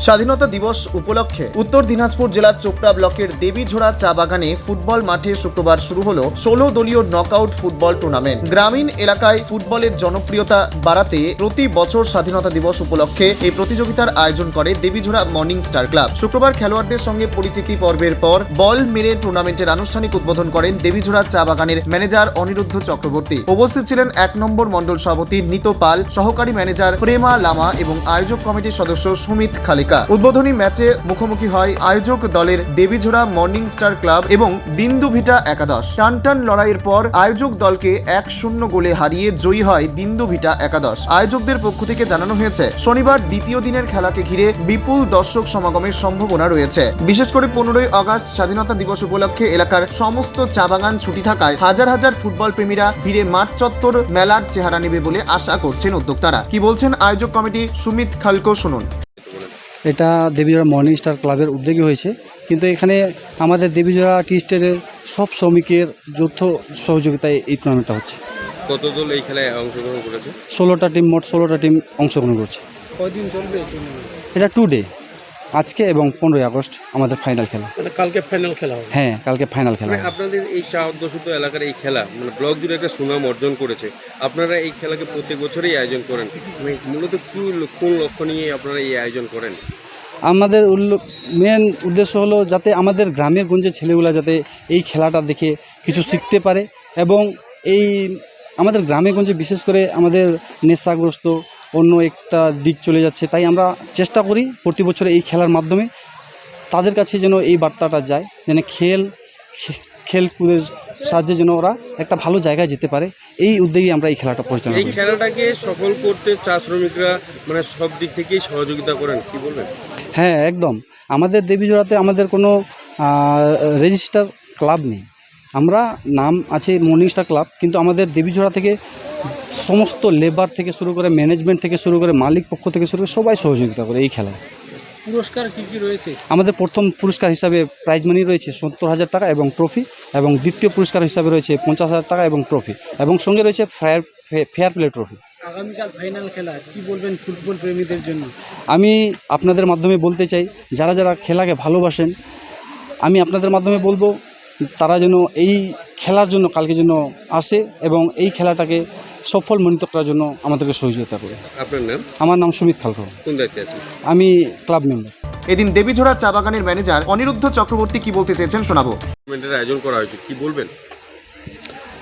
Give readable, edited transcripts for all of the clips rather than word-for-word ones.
স্বাধীনতা দিবস উপলক্ষে উত্তর দিনাজপুর জেলার চোপড়া ব্লকের দেবীঝোড়া চা বাগানে ফুটবল মাঠে শুক্রবার শুরু হলো 16 দলীয় নকআউট ফুটবল টুর্নামেন্ট। গ্রামীণ এলাকায় ফুটবলের জনপ্রিয়তা বাড়াতে প্রতি বছর স্বাধীনতা দিবস উপলক্ষে এই প্রতিযোগিতার আয়োজন করে দেবীঝোড়া মর্নিং স্টার ক্লাব। শুক্রবার খেলোয়াড়দের সঙ্গে পরিচিতি পর্বের পর বল মেরে টুর্নামেন্টের আনুষ্ঠানিক উদ্বোধন করেন দেবীঝোড়া চা বাগানের ম্যানেজার অনিরুদ্ধ চক্রবর্তী। উপস্থিত ছিলেন 1 নম্বর মণ্ডল সভাপতি নিতো পাল, সহকারী ম্যানেজার প্রেমা লামা এবং আয়োজক কমিটির সদস্য সুমিত খালিকা। উদ্বোধনী ম্যাচে মুখোমুখি হয় আয়োজক দলের দেবীঝোড়া মর্নিং স্টার ক্লাব এবং দিন্দুভিটা একাদশ। টান লড়াইয়ের পর আয়োজক দলকে 1-0 গোলে হারিয়ে জয়ী হয় দিন্দুভিটা একাদশ। আয়োজকদের পক্ষ থেকে জানানো হয়েছে, শনিবার দ্বিতীয় দিনের খেলাকে ঘিরে বিপুল দর্শক সমাগমের সম্ভাবনা রয়েছে। বিশেষ করে 15ই আগস্ট স্বাধীনতা দিবস উপলক্ষে এলাকার সমস্ত চা বাগান ছুটি থাকায় হাজার হাজার ফুটবল প্রেমীরা ভিড়ে মাঠ চত্বর মেলার চেহারা নেবে বলে আশা করছেন উদ্যোক্তারা। কি বলছেন আয়োজক কমিটি সুমিত খালকো, শুনুন। এটা দেবীঝোড়া মর্নিং স্টার ক্লাবের উদ্যোগে হয়েছে, কিন্তু এখানে আমাদের দেবীঝোড়া টি স্টেটের সব শ্রমিকের যৌথ সহযোগিতায় এই টুর্নামেন্টটা হচ্ছে। কত দল এই খেলায় অংশগ্রহণ করেছে? 16টা টিম, মোট 16টা টিম অংশগ্রহণ করছে। কয়দিন চলবে এই টুর্নামেন্ট? এটা 2 ডে, আজকে এবং 15ই আগস্ট আমাদের ফাইনাল খেলা। মানে কালকে ফাইনাল খেলা হবে? হ্যাঁ, কালকে ফাইনাল খেলা। মানে আপনাদের এই চা অধ্যুষিত এলাকার এই খেলা মানে ব্লক জুড়ে একটা সুনাম অর্জন করেছে। আপনারা এই খেলাকে প্রত্যেক বছরই আয়োজন করেন, মানে মূলত কোন লক্ষ্য নিয়ে আপনারা এই আয়োজন করেন? আমাদের মেন উদ্দেশ্য হলো যাতে আমাদের গ্রামের গঞ্জের ছেলেগুলা যাতে এই খেলাটা দেখে কিছু শিখতে পারে, এবং এই আমাদের গ্রামে গঞ্জে বিশেষ করে আমাদের নেশাগ্রস্ত অন্য একটা দিক চলে যাচ্ছে, তাই আমরা চেষ্টা করি প্রতি বছর এই খেলার মাধ্যমে তাদের কাছে যেন এই বার্তাটা যায়, যেন খেলকুদের সাহায্যে যেন ওরা একটা ভালো জায়গায় যেতে পারে। এই উদ্যোগে আমরা এই খেলাটা পরিচালনা করি। এই খেলাটাকে সফল করতে চা শ্রমিকরা মানে সব দিক থেকেই সহযোগিতা করেন, কি বলবেন? হ্যাঁ, একদম। আমাদের দেবীঝোড়াতে আমাদের কোনো রেজিস্টার ক্লাব নেই, আমরা নাম আছে মর্নিং স্টার ক্লাব, কিন্তু আমাদের দেবীঝোড়া থেকে সমস্ত লেবার থেকে শুরু করে ম্যানেজমেন্ট থেকে শুরু করে মালিক পক্ষ থেকে শুরু করে সবাই সহযোগিতা করে এই খেলায়। পুরস্কার কি রয়েছে? আমাদের প্রথম পুরস্কার হিসাবে প্রাইজ মানি রয়েছে 70,000 টাকা এবং ট্রফি, এবং দ্বিতীয় পুরস্কার হিসাবে রয়েছে 50,000 টাকা এবং ট্রফি, এবং সঙ্গে রয়েছে ফেয়ার প্লে ট্রফি। আগামীকাল ফাইনাল খেলা, কি বলবেন ফুটবল প্রেমীদের জন্য? আমি আপনাদের মাধ্যমে বলতে চাই, যারা যারা খেলাকে ভালোবাসেন, আমি আপনাদের মাধ্যমে বলবো তারা যেন এই খেলার জন্য কালকে যেন আসে এবং এই খেলাটাকে সফল মনোনীত করার জন্য আমাদেরকে সহযোগিতা করে। আপনার নাম? আমার নাম সুমিত খালকো। কোন দায়িত্বে আছেন? আমি ক্লাব মেম্বার। এদিন দেবীঝোড়া চা বাগানের ম্যানেজার অনিরুদ্ধ চক্রবর্তী কি বলতে চেয়েছেন শোনাবো। টুর্নামেন্টের আয়োজন করা হয়েছে, কি বলবেন?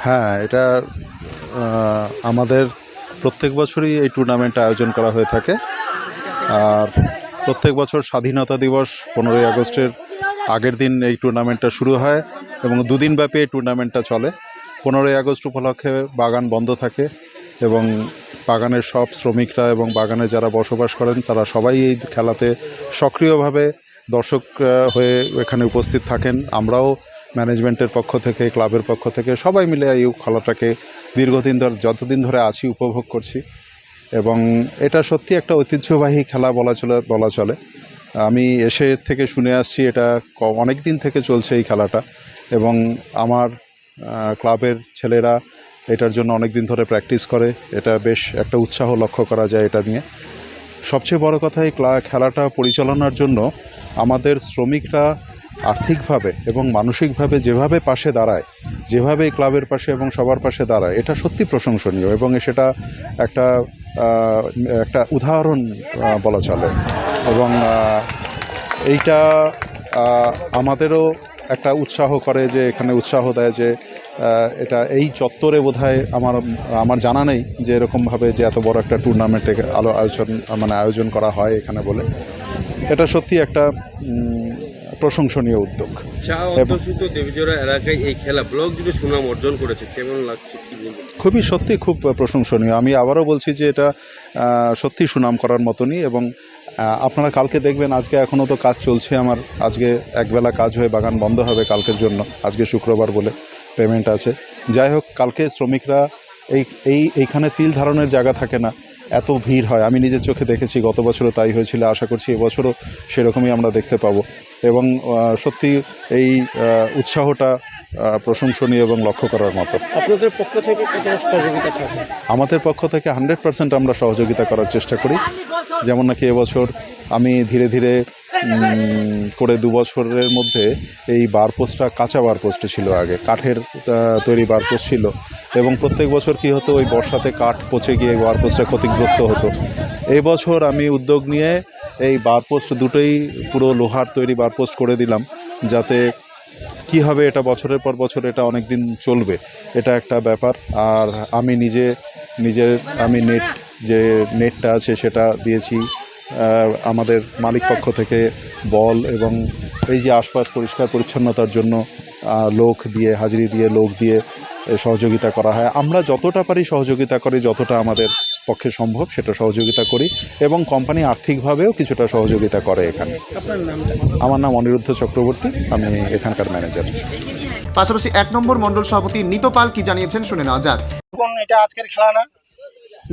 হ্যাঁ, এটা আমাদের প্রত্যেক বছরই এই টুর্নামেন্ট আয়োজন করা হয়ে থাকে, আর প্রত্যেক বছর স্বাধীনতা দিবস 15ই আগস্টের আগের দিন এই টুর্নামেন্টটা শুরু হয় এবং 2 দিন ব্যাপী এই টুর্নামেন্টটা চলে। 15ই আগস্ট উপলক্ষে বাগান বন্ধ থাকে এবং বাগানের সব শ্রমিকরা এবং বাগানে যারা বসবাস করেন তারা সবাই এই খেলাতে সক্রিয়ভাবে দর্শক হয়ে এখানে উপস্থিত থাকেন। আমরাও ম্যানেজমেন্টের পক্ষ থেকে, ক্লাবের পক্ষ থেকে সবাই মিলে এই খেলাটাকে দীর্ঘদিন ধরে, যতদিন ধরে আছি, উপভোগ করছি, এবং এটা সত্যি একটা ঐতিহ্যবাহী খেলা বলা চলে। আমি এসে থেকে শুনে আসছি এটা অনেক দিন থেকে চলছে এই খেলাটা, এবং আমার ক্লাবের ছেলেরা এটার জন্য অনেক দিন ধরে প্র্যাকটিস করে। এটা বেশ একটা উৎসাহ লক্ষ্য করা যায় এটা নিয়ে। সবচেয়ে বড় কথা, এই খেলাটা পরিচালনার জন্য আমাদের শ্রমিকরা আর্থিকভাবে এবং মানসিকভাবে যেভাবে পাশে দাঁড়ায়, যেভাবে এই ক্লাবের পাশে এবং সবার পাশে দাঁড়ায়, এটা সত্যি প্রশংসনীয়, এবং সেটা একটা উদাহরণ বলা চলে। এবং এইটা আমাদেরও একটা উৎসাহ করে, যে এখানে উৎসাহ দেয় যে এটা এই চত্বরে বোধহয় আমার জানা নেই যে এরকমভাবে যে এত বড় একটা টুর্নামেন্টে আয়োজন করা হয় এখানে বলে। এটা সত্যি একটা প্রশংসনীয় উদ্যোগ। চা অধ্যুষিত দেবীঝোড়া এলাকায় এই খেলা ব্লক জুড়ে সুনাম অর্জন করেছে, কেমন লাগছে, কি বলবেন? সত্যি খুব প্রশংসনীয়। আমি আবারও বলছি যে এটা সত্যি সুনাম করার মতনই, এবং আপনারা কালকে দেখবেন, আজকে এখনও তো কাজ চলছে আমার, আজকে একবেলা কাজ হয়ে বাগান বন্ধ হবে কালকের জন্য, আজকে শুক্রবার বলে পেমেন্ট আছে। যাই হোক, কালকে শ্রমিকরা এইখানে তিল ধারণের জায়গা থাকে না, এত ভিড় হয়। আমি নিজের চোখে দেখেছি, গত বছরও তাই হয়েছিল, আশা করছি এবছরও সেরকমই আমরা দেখতে পাবো। এবং সত্যি এই উৎসাহটা প্রশংসনীয় এবং লক্ষ্য করার মতো। আপনাদের পক্ষ থেকে কত সহযোগিতা থাকে? আমাদের পক্ষ থেকে 100% আমরা সহযোগিতা করার চেষ্টা করি। যেমন নাকি এবছর আমি ধীরে ধীরে করে 2 বছরের মধ্যে এই বারপোস্টটা কাঁচা বারপোস্টে ছিল, আগে কাঠের তৈরি বারপোস্ট ছিল, এবং প্রত্যেক বছর কি হতো ওই বর্ষাতে কাঠ পচে গিয়ে বারপোস্টটা ক্ষতিগ্রস্ত হতো। এই বছর আমি উদ্যোগ নিয়ে এই বারপোস্ট দুটোই পুরো লোহার তৈরি বারপোস্ট করে দিলাম, যাতে কি হবে এটা বছরের পর বছর এটা অনেক দিন চলবে, এটা একটা ব্যাপার। আর আমি আমি যে নেটটা আছে সেটা দিয়েছি। আমাদের মালিক পক্ষ থেকে বল এবং এই যে আশপাশ পরিষ্কার পরিচ্ছন্নতার জন্য হাজিরি দিয়ে লোক দিয়ে সহযোগিতা করা হয়। আমরা যতটা পারি সহযোগিতা করি, যতটা আমাদের পক্ষে সম্ভব সেটা সহযোগিতা করি, এবং কোম্পানি আর্থিকভাবেও কিছুটা সহযোগিতা করে এখানে। আমার নাম অনিরুদ্ধ চক্রবর্তী, আমি এখানকার ম্যানেজার। পাশাপাশি 1 নম্বর মণ্ডল সভাপতি নিতপাল কি জানিয়েছেন শুনে নেওয়া যাক। এখন এটা আজকের খেলা না,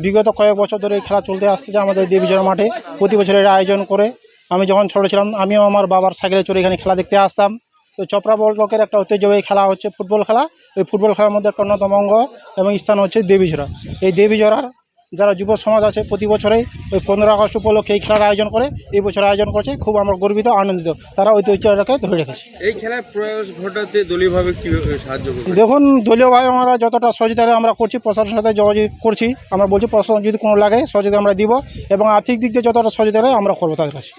বিগত কয়েক বছর ধরে এই খেলা চলতে আসতেছে আমাদের দেবীজোড়া মাঠে। প্রতি বছর এর আয়োজন করে। আমি যখন ছোটো ছিলাম আমিও আমার বাবার সাইকেলে চড়ে এখানে খেলা দেখতে আসতাম। তো চপড়া ব্লকের একটা ঐতিহ্যবাহী খেলা হচ্ছে ফুটবল খেলা। ওই ফুটবল খেলার মধ্যে একটা অন্যতম অঙ্গ এবং স্থান হচ্ছে দেবীজোড়া। এই দেবীজোড়ার যারা যুব সমাজ আছে প্রতি বছরেই ওই 15 আগস্ট উপলক্ষে এই খেলার আয়োজন করে। এই বছর আয়োজন করছে, খুব আমরা গর্বিত আনন্দিত, তারা ঐতিহ্যটাকে ধরে রেখেছে। এই খেলার প্রয়াস ঘটাতে দলীয়ভাবে কীভাবে সাহায্য করবে? দেখুন, দলীয়ভাবে আমরা যতটা সহযোগিতা আমরা করছি, প্রশাসনের সাথে যোগাযোগ করছি। আমরা বলছি প্রশাসন যদি কোনো লাগে সহযোগিতা আমরা দিব, এবং আর্থিক দিক দিয়ে যতটা সহযোগিতা আমরা করবো তাদের কাছে।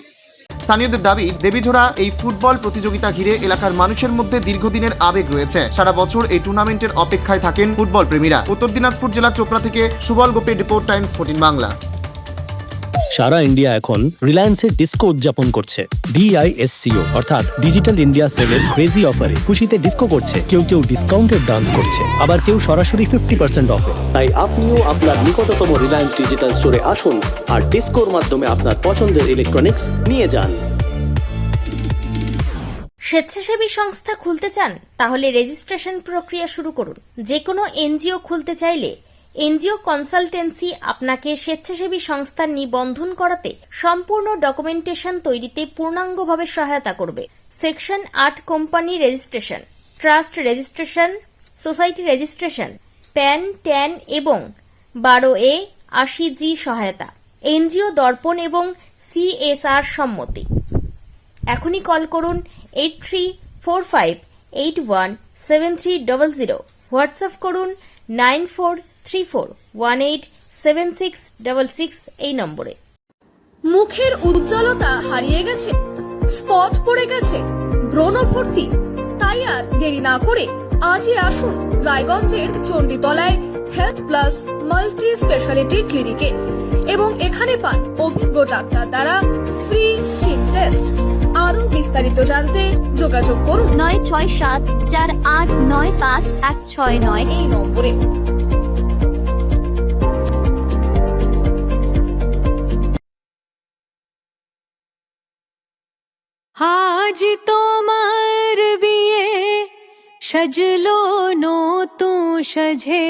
স্থানীয়দের দাবি, দেবীঝোড়া এই ফুটবল প্রতিযোগিতা ঘিরে এলাকার মানুষের মধ্যে দীর্ঘদিনের আবেগ রয়েছে। সারা বছর এই টুর্নামেন্টের অপেক্ষায় থাকেন ফুটবল প্রেমীরা। উত্তর দিনাজপুর জেলার চোপড়া থেকে সুবল গোপের রিপোর্ট, টাইমস 14 বাংলা। সারা ইন্ডিয়া এখন রিলায়েন্সের ডিস্কো উদযাপন করছে। DISCO অর্থাৎ ডিজিটাল ইন্ডিয়া সেলের ক্রেজি অফারে খুশিতে ডিস্কো করছে। কেউ ডিসকাউন্টেড ডান্স করছে, আবার কেউ সরাসরি 50% অফে। তাই আপনিও আপনার নিকটতম রিলায়েন্স ডিজিটাল স্টোরে আসুন আর ডিস্কোর মাধ্যমে আপনার পছন্দের ইলেকট্রনিক্স নিয়ে যান। স্বেচ্ছাসেবী সংস্থা খুলতে চান? তাহলে রেজিস্ট্রেশন প্রক্রিয়া শুরু করুন। যে কোনো এনজিও খুলতে চাইলে এনজিও কনসালটেন্সি আপনাকে স্বেচ্ছাসেবী সংস্থার নিবন্ধন করাতে সম্পূর্ণ ডকুমেন্টেশন তৈরিতে পূর্ণাঙ্গভাবে সহায়তা করবে। Section 8 company registration, trust registration, society registration, pan, tan এবং 12A 80G সহায়তা, এনজিও দর্পণ এবং CSR সম্মতি। এখনই কল করুন 8345817300, হোয়াটসঅ্যাপ করুন 9434187666 এই নম্বরে। মুখের উজ্জ্বলতা হারিয়ে গেছে, স্পট পড়ে গেছে, ব্রণ ভর্তি, তাই আর দেরি না করে আজই আসুন রায়গঞ্জের চণ্ডীতলায় হেলথ প্লাস মাল্টি স্পেশালিটি ক্লিনিকে, এবং এখানে পান অভিজ্ঞ ডাক্তার দ্বারা ফ্রি স্কিন টেস্ট। আরো বিস্তারিত জানতে যোগাযোগ করুন 9674895169 এই নম্বরে। আজ তোমার বিয়ে সাজলো নতুন সাজে।